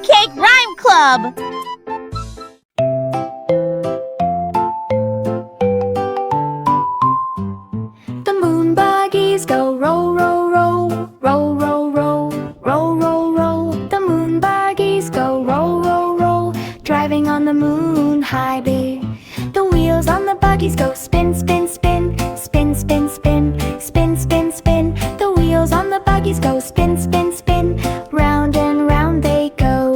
Cake Rhyme Club! The moon buggies go row, row, row, row, row, row, row, row, row. The moon buggies go row, row, row, driving on the moon high bay. The wheels on the buggies go spin, spin, spin, spin, spin, spin, spin, spin, spin. The wheels on the buggies go spin, spin, spin, round and round they go.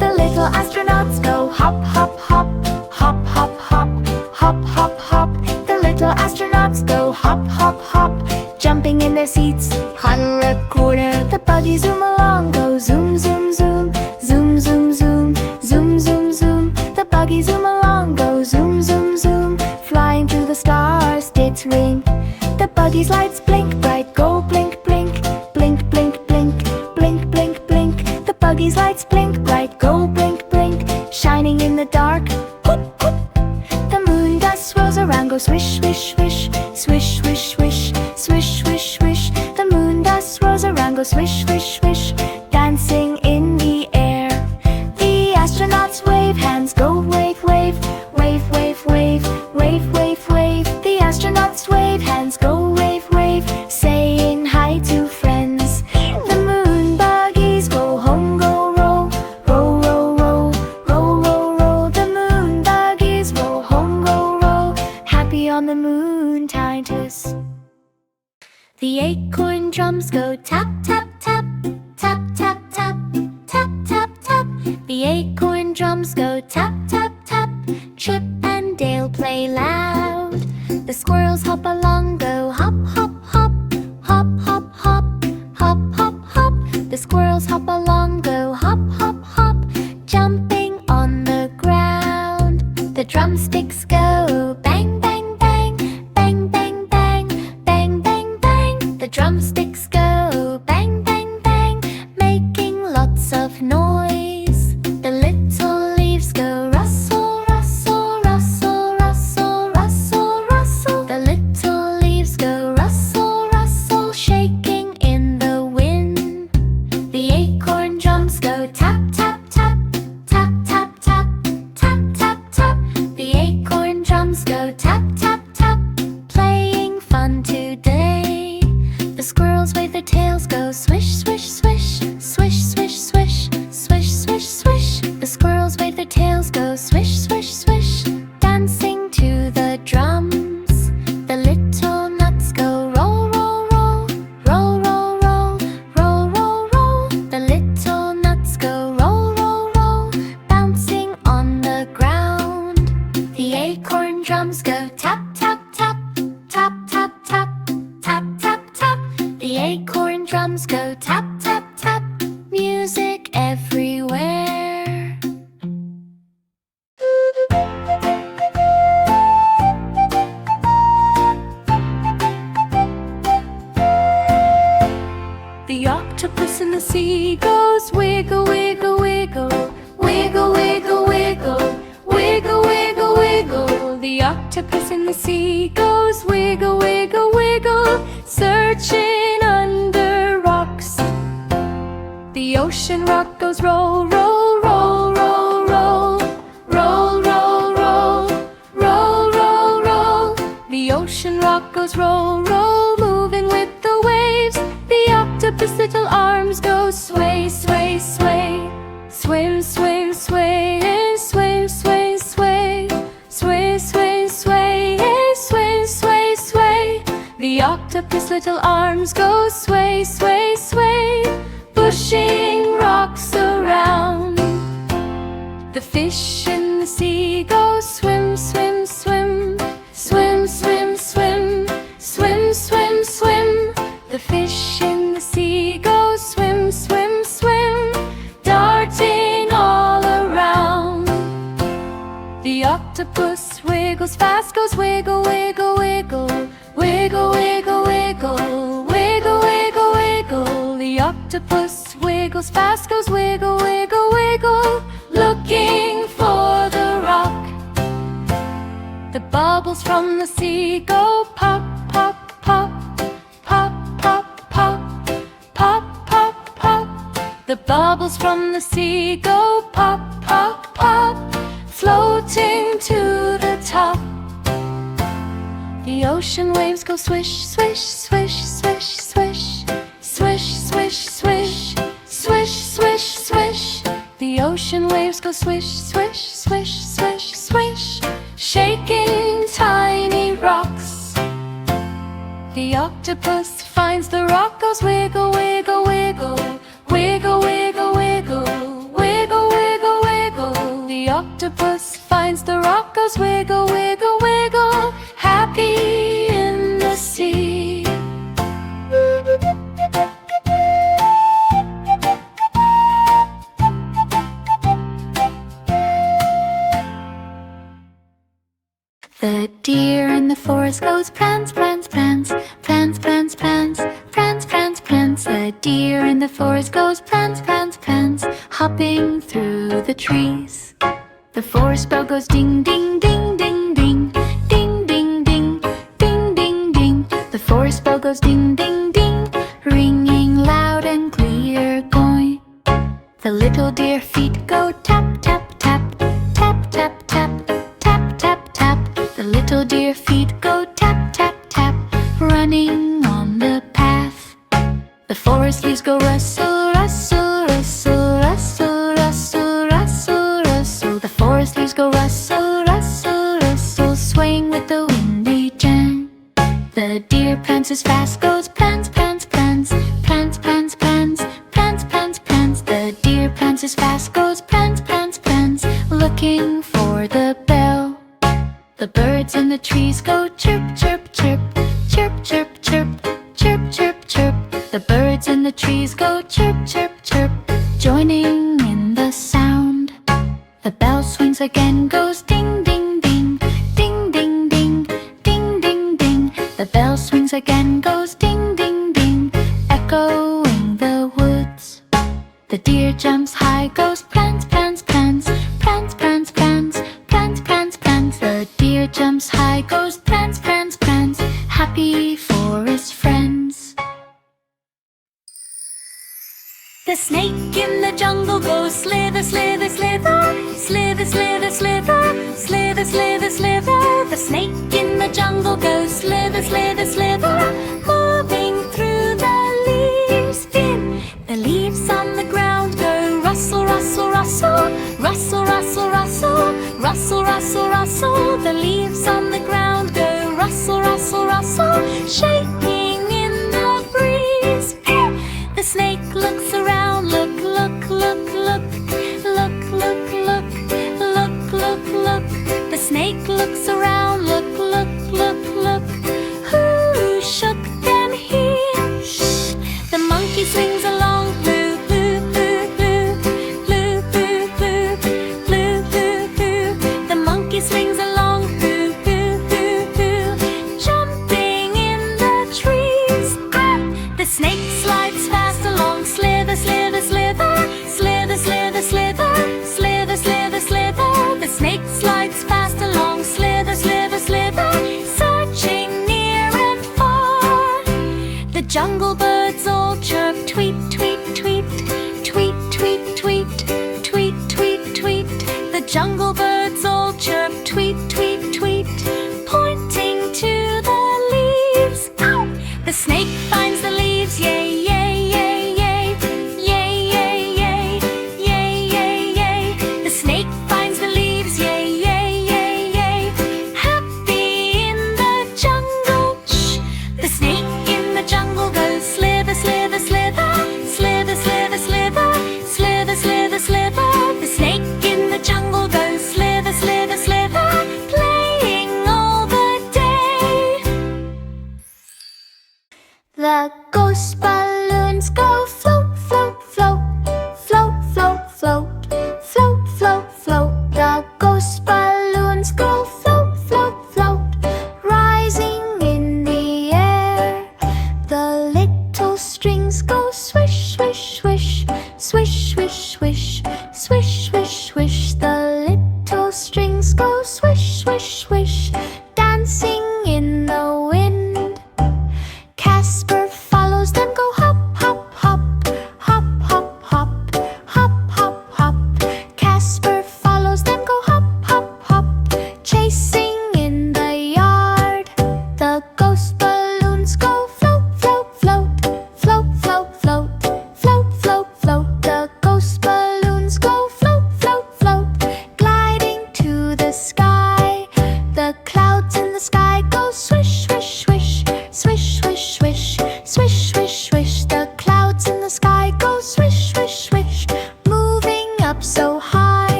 The little astronauts go hop, hop, hop, hop, hop, hop, hop, hop, hop. The little astronauts go hop, hop, hop, jumping in their seats, huddle a quarter. The buggies zoom along, go zoom, zoom, zoom, zoom, zoom, zoom, zoom, zoom, zoom. The buggies zoom along, go zoom, zoom, zoom, flying through the stars, dits ring. The buggies lights blink bright, go blink, blink, blink, blink, blink, blink, blink, blink. The buggies lights blink bright, go blink, blink, shining in the dark. Whoop, whoop. The moon dust swirls around, go swish, swish, swish, swish, swish, swish, swish, swish, swish. The moon dust swirls around, go swish, swish, swish, dancing in the air. The astronauts wave hands, go wave, wave, wave, wave, wave, wave, wave, wave. The astronauts wave hands, go wave, wave, saying hi to friends. The moon buggies go home, go row, row, row, row, row, row, row. The moon buggies roll home, go row, happy on the moon Titus. The acorn drums go tap, tap, tap, tap, tap, tap, tap, tap, tap. The acorn drums go tap, tap, tap. Chip and Dale play loud. The squirrels hop along, go hop, hop, hop, hop, hop, hop, hop, hop, hop. The squirrels hop along, go hop, hop, hop, jumping on the ground. The drumsticks go bang, bang, bang, bang, bang, bang, bang, bang, bang. The drumsticks go bang, bang, bang, making lots of noise. The little leaves go rustle, rustle, rustle, rustle, rustle, rustle. The little leaves go rustle, rustle, shaking in the wind. The acorn drums go tap, tap, tap, tap, tap, tap, tap, tap, tap. The acorn drums go tap, tap, tap, playing fun today. The squirrels wave their tails, go swish, swish, swish, swish, swish, swish, swish, swish, swish. The squirrels wave their tails, go swish, swish, swish, dancing to the drums. The little nuts go roll, roll, roll, roll, roll, roll, roll, roll, roll. The little nuts go roll, roll, roll, bouncing on the ground. The acorn drums go tap, tap, tap, tap, tap, tap, tap, tap, tap. The acorn drums go tap, tap, tap, music everywhere. The octopus in the sea goes wiggle, wiggle, wiggle, wiggle, wiggle, wiggle, wiggle, wiggle, wiggle. The octopus in the sea goes wiggle, wiggle, wiggle, searching under rocks. The ocean rock goes roll, roll, roll, roll, roll, roll, roll, roll, roll, roll, roll. The ocean rock goes roll, roll, moving with the waves. The octopus little arms go sway, sway, sway, swim, swim, sway, and swim, sway, sway, sway, sway, sway, and swim, sway, sway. The octopus little arms go sway, sway, sway, pushing rocks around. The fish in the sea go swim, swim, swim, swim, swim, swim, swim, swim, swim. The fish in the sea go swim, swim, swim, darting all around. The octopus wiggles fast, goes wiggle, wiggle, wiggle, wiggle, wiggle, wiggle, wiggle, wiggle, wiggle. The octopus wiggles fast, goes wiggle, wiggle, wiggle, looking for the rock. The bubbles from the sea go pop, pop, pop, pop, pop, pop, pop, pop, pop. The bubbles from the sea go pop, pop, pop, floating to the top. The ocean waves go swish, swish, swish, swish, swish, swish, swish, swish, swish, swish, swish. The ocean waves go swish, swish, swish, swish, swish, shaking tiny rocks. The octopus finds the rock, goes wiggle, wiggle, wiggle, wiggle, wiggle, wiggle, wiggle, wiggle, wiggle. The octopus finds the rock, goes wiggle, wiggle, wiggle, happy in the sea. The deer in the forest goes prance, prance, prance, prance, prance, prance, prance, prance, prance. The deer in the forest goes prance, prance, prance, hopping through the trees. The forest bell goes ding, ding, ding, ding, ding, ding, ding, ding, ding, ding, ding. The forest bell goes ding, ding, ding, ringing loud and clear, going. The little deer feet go tap, tap, tap, tap, tap, tap, tap, tap, tap. The little deer feet go tap, tap, tap, running on the path. The forest leaves go rustle, rustle, rustle, rustle, rustle, rustle, rustle. The forest leaves go rustle, rustle, rustle, swaying with the windy jam. The deer prances fast, goes prance, prance, prance, prance, prance, prance, prance, prance, prance. The deer prances fast, goes prance, prance, prance, looking for the bell. The birds in the trees go chirp, chirp, chirp, chirp, chirp, chirp, chirp, chirp, chirp. The birds in the trees go chirp, chirp, chirp, joining in the sound. The bell swings again, goes ding, ding, ding, ding, ding, ding, ding, ding, ding. The bell swings again, goes ding, ding, ding, echoing the woods. The deer jumps high, goes prance, prance, prance, prance, prance, prance, prance, prance, prance. The deer jumps high, goes prance, prance, prance, happy forest friends. The snake in the jungle goes slither, slither, slither, slither, slither, slither, slither, slither, slither. The snake in the jungle goes slither, slither, slither, moving through the leaves. Spin. The leaves on the ground go rustle, rustle, rustle, rustle, rustle, rustle, rustle, rustle, rustle. The leaves on the ground go rustle, rustle, rustle, shaking in the breeze. The snake looks around, look, look, look, look, look, look, look, look, look, look. The snake looks around, look, look, look, look. Who shook them here? Shh. The monkey swings